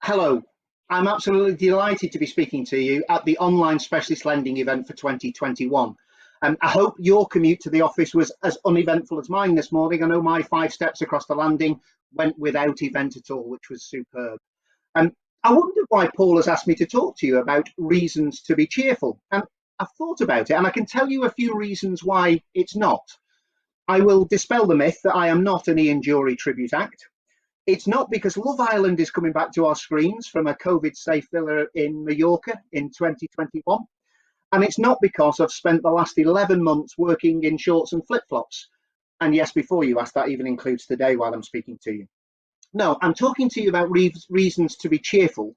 Hello, I'm absolutely delighted to be speaking to you at the online specialist lending event for 2021. I hope your commute to the office was as uneventful as mine this morning. I know my 5 steps across the landing went without event at all, which was superb. I wondered why Paul has asked me to talk to you about reasons to be cheerful. And I've thought about it, and I can tell you a few reasons why it's not. I will dispel the myth that I am not an Ian Jury tribute act. It's not because Love Island is coming back to our screens from a COVID-safe villa in Mallorca in 2021. And it's not because I've spent the last 11 months working in shorts and flip-flops. And yes, before you ask, that even includes today while I'm speaking to you. No, I'm talking to you about reasons to be cheerful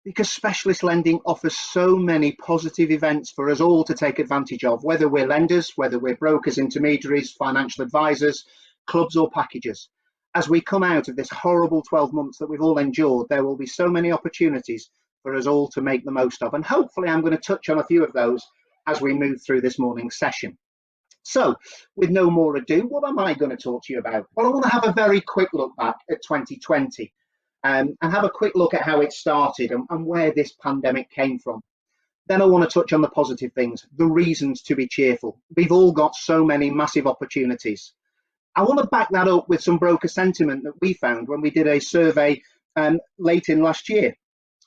because specialist lending offers so many positive events for us all to take advantage of, whether we're lenders, whether we're brokers, intermediaries, financial advisors, clubs or packages. As we come out of this horrible 12 months that we've all endured, there will be so many opportunities for us all to make the most of. And hopefully I'm going to touch on a few of those as we move through this morning's session. So with no more ado, what am I going to talk to you about? Well, I want to have a very quick look back at 2020 and have a quick look at how it started and where this pandemic came from. Then I want to touch on the positive things, the reasons to be cheerful. We've all got so many massive opportunities. I want to back that up with some broker sentiment that we found when we did a survey late in last year,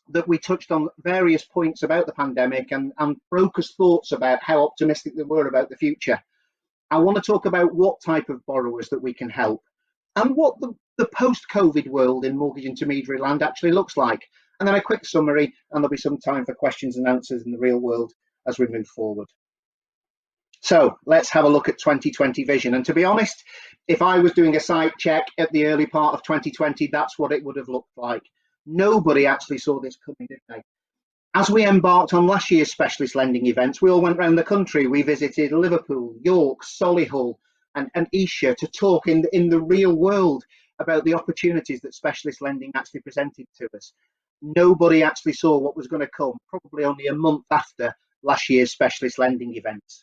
that we touched on various points about the pandemic and brokers' thoughts about how optimistic they were about the future. I want to talk about what type of borrowers that we can help and what the post-COVID world in mortgage intermediary land actually looks like. And then a quick summary, and there'll be some time for questions and answers in the real world as we move forward. So let's have a look at 2020 vision. And to be honest, if I was doing a site check at the early part of 2020, that's what it would have looked like. Nobody actually saw this coming, did they? As we embarked on last year's specialist lending events, we all went around the country. We visited Liverpool, York, Solihull and Esher to talk in the real world about the opportunities that specialist lending actually presented to us. Nobody actually saw what was going to come, probably only a month after last year's specialist lending events.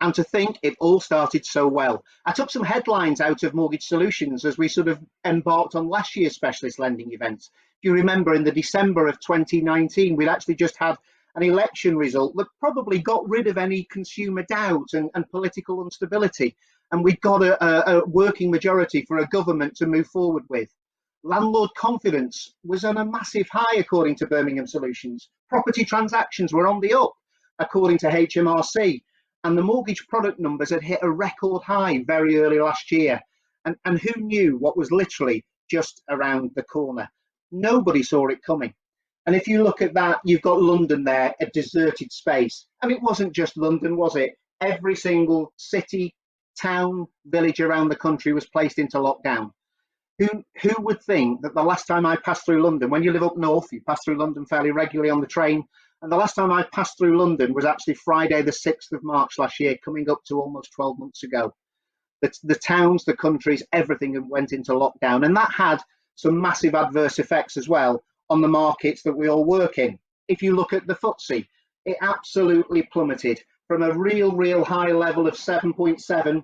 And to think it all started so well. I took some headlines out of Mortgage Solutions as we sort of embarked on last year's specialist lending events. If you remember, in the December of 2019, we'd actually just had an election result that probably got rid of any consumer doubt and political instability. And we got a working majority for a government to move forward with. Landlord confidence was on a massive high, according to Birmingham Solutions. Property transactions were on the up, according to HMRC. And the mortgage product numbers had hit a record high very early last year. And who knew what was literally just around the corner? Nobody saw it coming. And if you look at that, you've got London there, a deserted space. And it wasn't just London, was it? Every single city, town, village around the country was placed into lockdown. Who would think that the last time I passed through London, when you live up north, you pass through London fairly regularly on the train, and the last time I passed through London was actually Friday the 6th of March last year, coming up to almost 12 months ago. The towns, the countries, everything went into lockdown, and that had some massive adverse effects as well on the markets that we all work in. If you look at the FTSE, it absolutely plummeted from a real high level of 7.7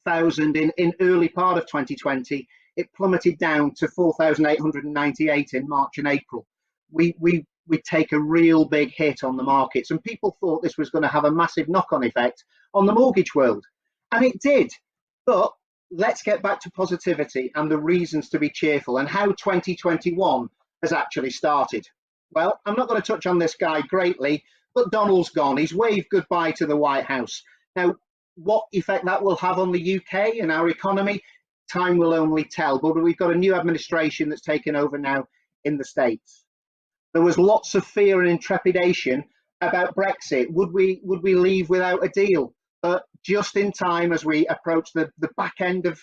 thousand in early part of 2020. It plummeted down to 4,898 in March and April. We'd take a real big hit on the markets, and people thought this was going to have a massive knock-on effect on the mortgage world, and it did. But let's get back to positivity and the reasons to be cheerful and how 2021 has actually started. Well, I'm not going to touch on this guy greatly, but Donald's gone. He's waved goodbye to the White House. Now, what effect that will have on the UK and our economy, time will only tell. But we've got a new administration that's taken over now in the States. There was lots of fear and trepidation about Brexit. Would we leave without a deal? But just in time, as we approached the back end of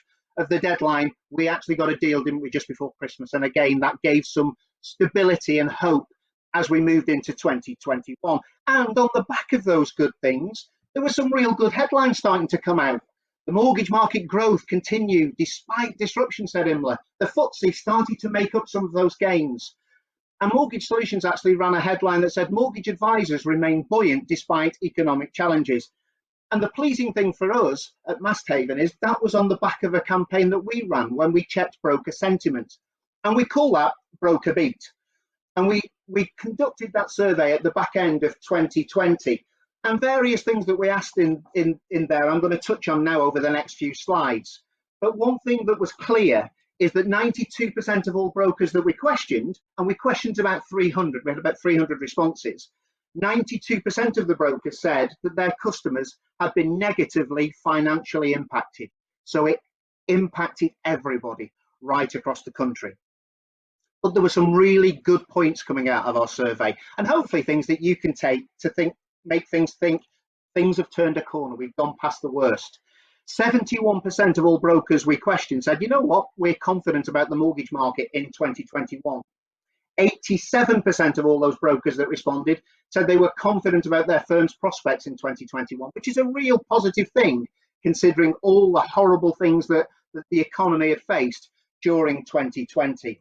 the deadline, we actually got a deal, didn't we, just before Christmas? And again, that gave some stability and hope as we moved into 2021. And on the back of those good things, there were some real good headlines starting to come out. The mortgage market growth continued despite disruption, said Imler. The FTSE started to make up some of those gains. And Mortgage Solutions actually ran a headline that said mortgage advisors remain buoyant despite economic challenges. And the pleasing thing for us at Masthaven is that was on the back of a campaign that we ran when we checked broker sentiment. And we call that Broker Beat. And we conducted that survey at the back end of 2020, and various things that we asked in there I'm going to touch on now over the next few slides. But one thing that was clear is that 92% of all brokers that we questioned, and we questioned about 300, we had about 300 responses, 92% of the brokers said that their customers had been negatively financially impacted. So it impacted everybody right across the country. But there were some really good points coming out of our survey, and hopefully things that you can take to make things think things have turned a corner, we've gone past the worst. 71% of all brokers we questioned said, you know what, we're confident about the mortgage market in 2021. 87% of all those brokers that responded said they were confident about their firm's prospects in 2021, which is a real positive thing considering all the horrible things that the economy had faced during 2020.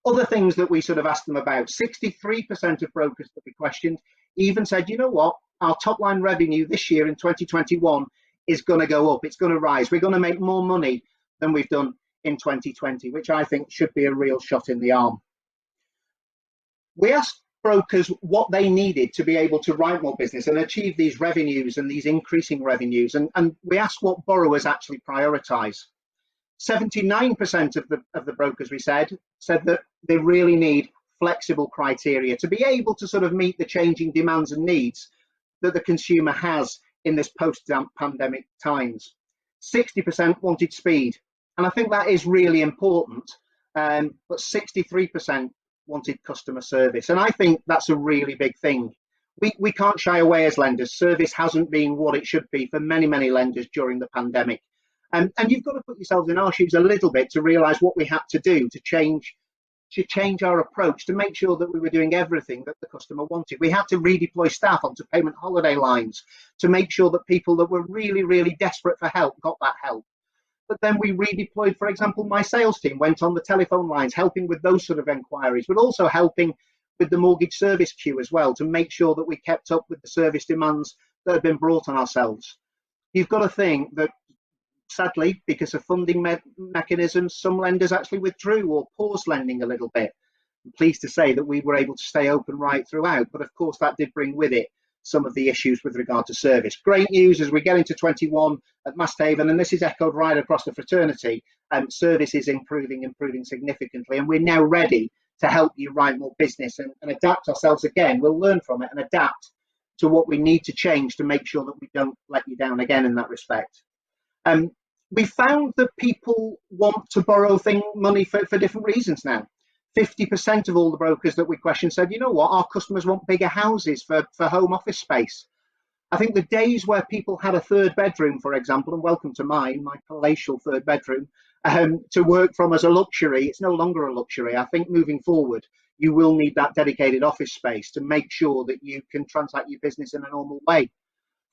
Other things that we sort of asked them about, 63% of brokers that we questioned even said, you know what, our top line revenue this year in 2021 is going to go up, it's going to rise, we're going to make more money than we've done in 2020, which I think should be a real shot in the arm. We asked brokers what they needed to be able to write more business and achieve these revenues and these increasing revenues, and we asked what borrowers actually prioritise. 79% of the brokers we said that they really need flexible criteria to be able to sort of meet the changing demands and needs that the consumer has in this post-pandemic times. 60% wanted speed, and I think that is really important, but 63% wanted customer service, and I think that's a really big thing. We can't shy away as lenders. Service hasn't been what it should be for many lenders during the pandemic. And you've got to put yourselves in our shoes a little bit to realise what we had to do to change our approach to make sure that we were doing everything that the customer wanted. We had to redeploy staff onto payment holiday lines to make sure that people that were really desperate for help got that help. But then we redeployed, for example, my sales team went on the telephone lines, helping with those sort of enquiries, but also helping with the mortgage service queue as well to make sure that we kept up with the service demands that had been brought on ourselves. You've got to think that sadly, because of funding mechanisms, some lenders actually withdrew or paused lending a little bit. I'm pleased to say that we were able to stay open right throughout, but of course that did bring with it some of the issues with regard to service. Great news as we get into 21 at Masthaven, and this is echoed right across the fraternity, service is improving significantly, and we're now ready to help you write more business and adapt ourselves again. We'll learn from it and adapt to what we need to change to make sure that we don't let you down again in that respect. We found that people want to borrow money for different reasons now. 50% of all the brokers that we questioned said, you know what, our customers want bigger houses for home office space. I think the days where people had a third bedroom, for example, and welcome to mine, my palatial third bedroom, to work from as a luxury, it's no longer a luxury. I think moving forward, you will need that dedicated office space to make sure that you can transact your business in a normal way.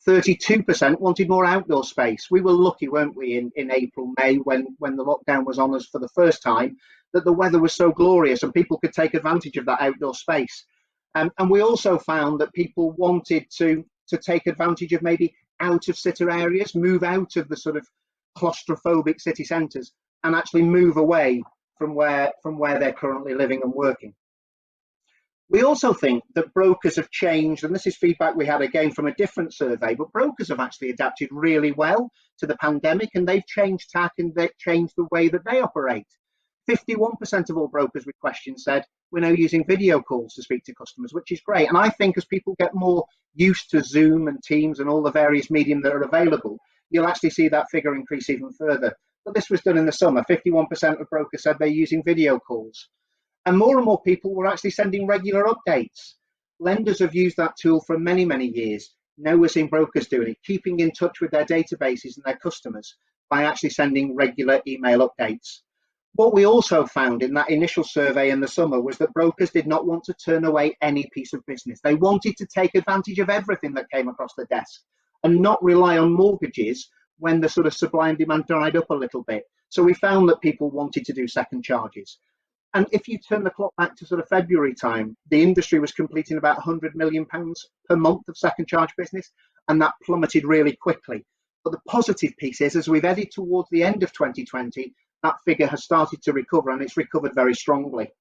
32% wanted more outdoor space. We were lucky, weren't we, in April, May, when the lockdown was on us for the first time, that the weather was so glorious and people could take advantage of that outdoor space. And we also found that people wanted to take advantage of maybe out of city areas, move out of the sort of claustrophobic city centres and actually move away from where they're currently living and working. We also think that brokers have changed, and this is feedback we had again from a different survey, but brokers have actually adapted really well to the pandemic, and they've changed tack and they've changed the way that they operate. 51% of all brokers we questioned said we're now using video calls to speak to customers, which is great. And I think as people get more used to Zoom and Teams and all the various medium that are available, you'll actually see that figure increase even further. But this was done in the summer. 51% of brokers said they're using video calls. And more people were actually sending regular updates. Lenders have used that tool for many years. Now we're seeing brokers doing it, keeping in touch with their databases and their customers by actually sending regular email updates. What we also found in that initial survey in the summer was that brokers did not want to turn away any piece of business. They wanted to take advantage of everything that came across the desk and not rely on mortgages when the sort of supply and demand dried up a little bit. So we found that people wanted to do second charges. And if you turn the clock back to sort of February time, the industry was completing about £100 million per month of second charge business, and that plummeted really quickly. But the positive piece is, as we've headed towards the end of 2020, that figure has started to recover, and it's recovered very strongly.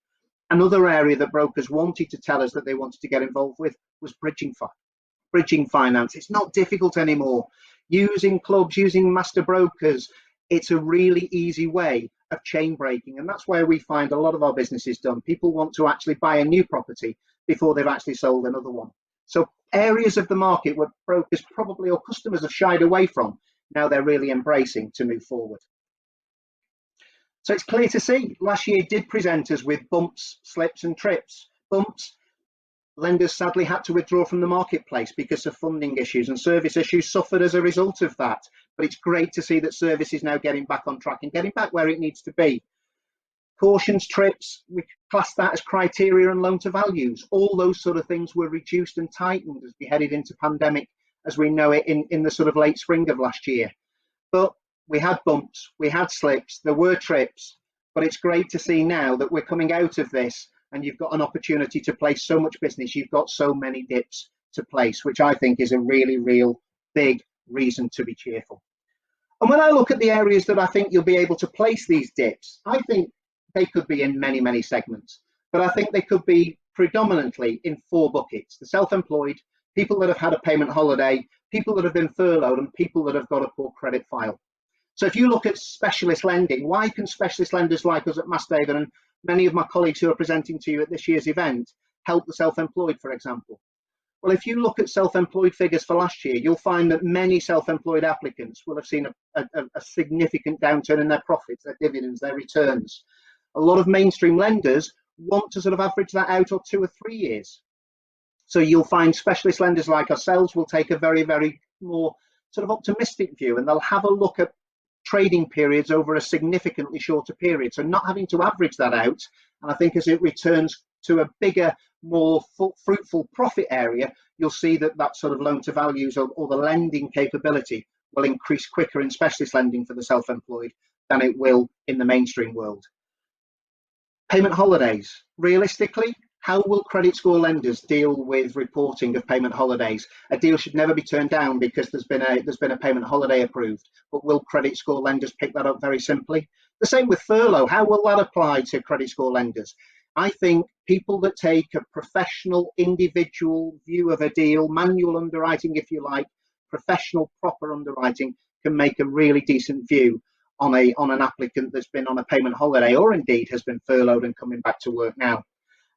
Another area that brokers wanted to tell us that they wanted to get involved with was bridging finance. It's not difficult anymore. Using clubs, using master brokers, it's a really easy way of chain breaking. And that's where we find a lot of our business is done. People want to actually buy a new property before they've actually sold another one. So areas of the market where brokers probably or customers have shied away from, now they're really embracing to move forward. So it's clear to see last year did present us with bumps, slips and trips. Bumps, lenders sadly had to withdraw from the marketplace because of funding issues, and service issues suffered as a result of that. But it's great to see that service is now getting back on track and getting back where it needs to be. Cautions, trips, we class that as criteria and loan to values. All those sort of things were reduced and tightened as we headed into pandemic as we know it in the sort of late spring of last year. But we had bumps, we had slips, there were trips, but it's great to see now that we're coming out of this and you've got an opportunity to place so much business. You've got so many dips to place, which I think is a really, real big reason to be cheerful. And when I look at the areas that I think you'll be able to place these dips, I think they could be in many, many segments, but I think they could be predominantly in 4 buckets: the self-employed, people that have had a payment holiday, people that have been furloughed, and people that have got a poor credit file. So if you look at specialist lending, why can specialist lenders like us at Masthaven and many of my colleagues who are presenting to you at this year's event help the self-employed, for example? Well, if you look at self-employed figures for last year, you'll find that many self-employed applicants will have seen a significant downturn in their profits, their dividends, their returns. A lot of mainstream lenders want to sort of average that out or 2 or 3 years. So you'll find specialist lenders like ourselves will take a very, very more sort of optimistic view, and they'll have a look at trading periods over a significantly shorter period. So not having to average that out. And I think as it returns to a bigger, more fruitful profit area, you'll see that that sort of loan to values or the lending capability will increase quicker in specialist lending for the self-employed than it will in the mainstream world. Payment holidays. Realistically, how will credit score lenders deal with reporting of payment holidays? A deal should never be turned down because there's been a payment holiday approved, but will credit score lenders pick that up very simply? The same with furlough. How will that apply to credit score lenders? I think people that take a professional, individual view of a deal, manual underwriting, if you like, professional, proper underwriting, can make a really decent view on an applicant that's been on a payment holiday or indeed has been furloughed and coming back to work now.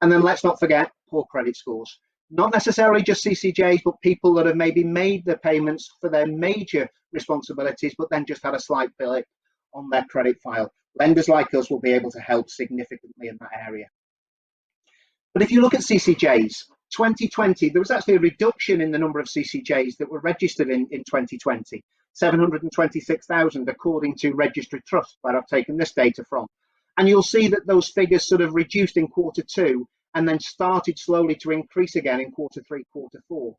And then let's not forget poor credit scores. Not necessarily just CCJs, but people that have maybe made the payments for their major responsibilities, but then just had a slight blip on their credit file. Lenders like us will be able to help significantly in that area. But if you look at CCJs, 2020, there was actually a reduction in the number of CCJs that were registered in 2020, 726,000 according to Registry Trust, where I've taken this data from. And you'll see that those figures sort of reduced in Q2 and then started slowly to increase again in Q3, Q4.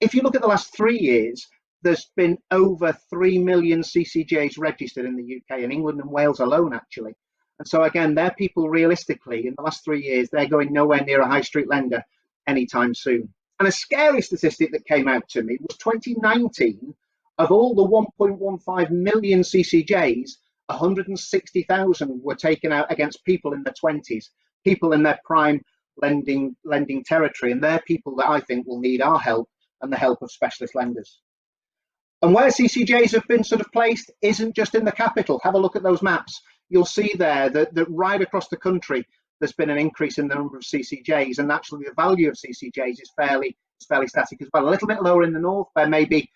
If you look at the last 3 years, there's been over 3 million CCJs registered in the UK, and England and Wales alone, actually. And so again, they're people realistically, in the last 3 years, they're going nowhere near a high street lender anytime soon. And a scary statistic that came out to me was 2019, of all the 1.15 million CCJs, 160,000 were taken out against people in their 20s, people in their prime lending territory, and they're people that I think will need our help and the help of specialist lenders. And where CCJs have been sort of placed isn't just in the capital. Have a look at those maps. You'll see there that right across the country there's been an increase in the number of CCJs, and actually the value of CCJs is fairly static as well. A little bit lower in the north, where maybe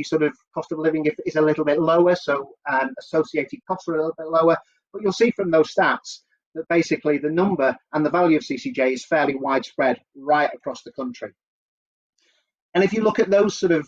sort of cost of living is a little bit lower, so associated costs are a little bit lower. But you'll see from those stats that basically the number and the value of CCJ is fairly widespread right across the country. And if you look at those sort of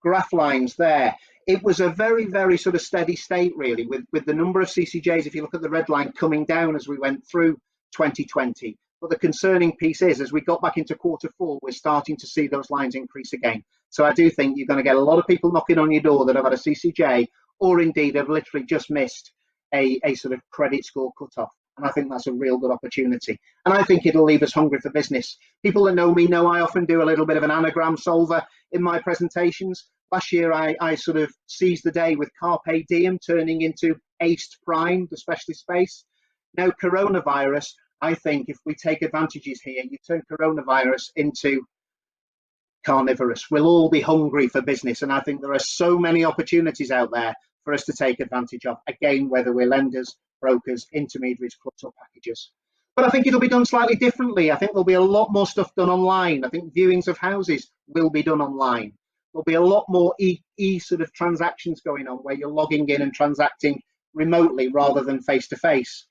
graph lines there, it was a very, very sort of steady state really with the number of CCJs, if you look at the red line, coming down as we went through 2020. But the concerning piece is, as we got back into Q4, we're starting to see those lines increase again. So I do think you're going to get a lot of people knocking on your door that have had a CCJ or indeed have literally just missed a sort of credit score cutoff. And I think that's a real good opportunity. And I think it'll leave us hungry for business. People that know me know I often do a little bit of an anagram solver in my presentations. Last year, I sort of seized the day with Carpe Diem turning into Aced Prime, the specialist space. Now, coronavirus, I think if we take advantages here, you turn coronavirus into carnivorous. We'll all be hungry for business. And I think there are so many opportunities out there for us to take advantage of, again, whether we're lenders, brokers, intermediaries, clubs or packages. But I think it'll be done slightly differently. I think there'll be a lot more stuff done online. I think viewings of houses will be done online. There'll be a lot more sort of transactions going on where you're logging in and transacting remotely rather than face to face.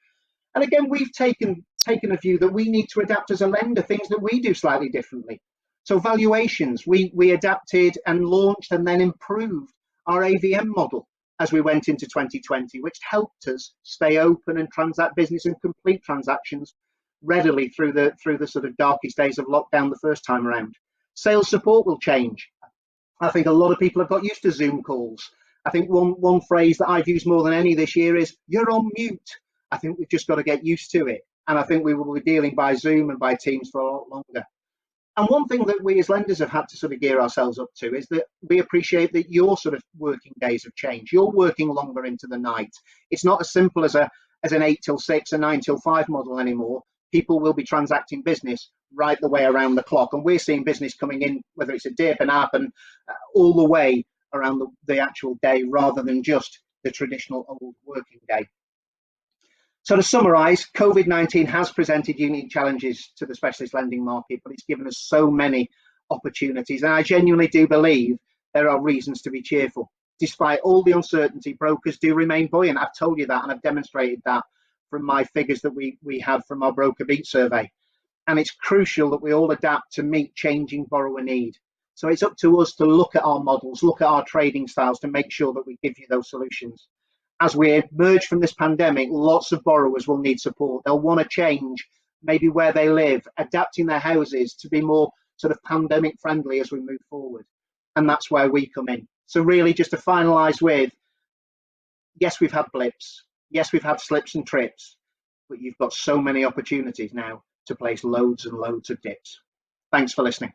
And again, we've taken a view that we need to adapt as a lender things that we do slightly differently. So valuations, we adapted and launched and then improved our AVM model as we went into 2020, which helped us stay open and transact business and complete transactions readily through the sort of darkest days of lockdown the first time around. Sales support will change. I think a lot of people have got used to Zoom calls. I think one phrase that I've used more than any this year is, you're on mute. I think we've just got to get used to it. And I think we will be dealing by Zoom and by Teams for a lot longer. And one thing that we as lenders have had to sort of gear ourselves up to is that we appreciate that your sort of working days have changed. You're working longer into the night. It's not as simple as an 8 till 6, a 9 till 5 model anymore. People will be transacting business right the way around the clock. And we're seeing business coming in, whether it's a dip, an up, and all the way around the actual day rather than just the traditional old working day. So to summarise, COVID-19 has presented unique challenges to the specialist lending market, but it's given us so many opportunities. And I genuinely do believe there are reasons to be cheerful. Despite all the uncertainty, brokers do remain buoyant. I've told you that, and I've demonstrated that from my figures that we have from our broker beat survey. And it's crucial that we all adapt to meet changing borrower need. So it's up to us to look at our models, look at our trading styles to make sure that we give you those solutions. As we emerge from this pandemic, lots of borrowers will need support. They'll want to change maybe where they live, adapting their houses to be more sort of pandemic friendly as we move forward. And that's where we come in. So really just to finalise with, yes, we've had blips. Yes, we've had slips and trips, but you've got so many opportunities now to place loads and loads of dips. Thanks for listening.